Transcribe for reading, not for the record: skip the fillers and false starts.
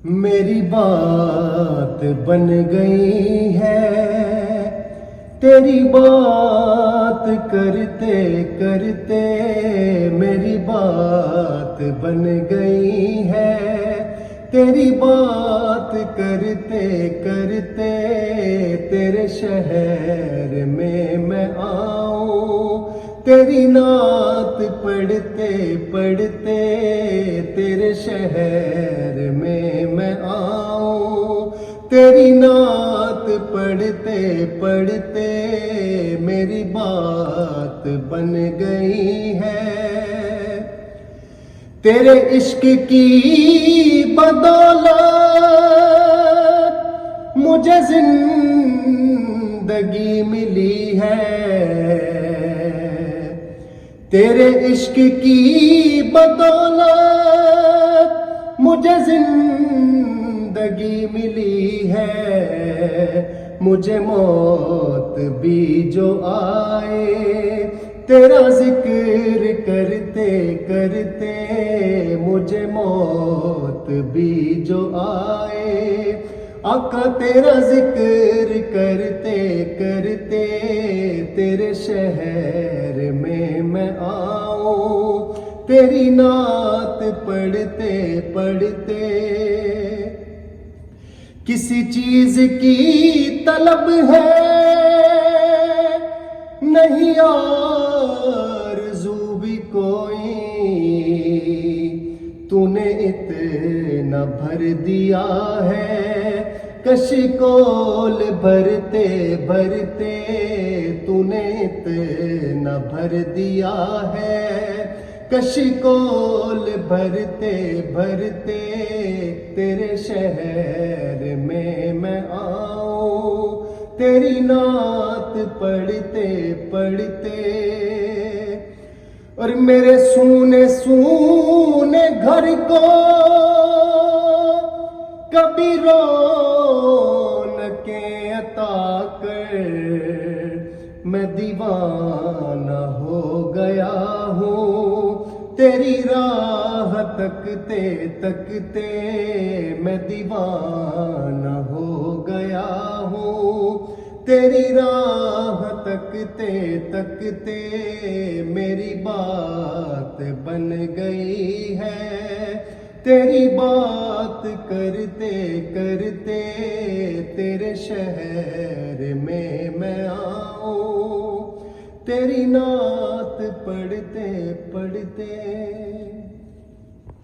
میری بات بن گئی ہے تیری بات کرتے کرتے، میری بات بن گئی ہے تیری بات کرتے کرتے، تیرے شہر میں آؤں تیری نعت پڑھتے پڑھتے، تیرے شہر میں آؤں تیری نعت پڑھتے پڑھتے، میری بات بن گئی ہے تیرے عشق کی بدولت، مجھے زندگی ملی ہے تیرے عشق کی بدولت، مجھے زندگی ملی ہے، مجھے موت بھی جو آئے تیرا ذکر کرتے کرتے، مجھے موت بھی جو آئے آقا تیرا ذکر کرتے کرتے، تیرے شہر میں آؤں تیری نعت پڑھتے پڑھتے، کسی چیز کی طلب ہے نہیں آرزو بھی کوئی، تو نے اتنا بھر دیا ہے کشکول بھرتے بھرتے، تو نے اتنا بھر دیا ہے کشکول بھرتے بھرتے، تیرے شہر میں آؤں تیری نعت پڑھتے پڑھتے، اور میرے سونے سونے گھر کو کبھی رونقیں عطا کر، میں دیوانہ ہو گیا ہوں تیری راہ تکتے تکتے، میں دیوانہ ہو گیا ہوں تیری راہ تکتے تکتے، میری بات بن گئی ہے تیری بات کرتے کرتے، تیرے شہر میں آؤں تیری نعت پڑھتے پڑھتے۔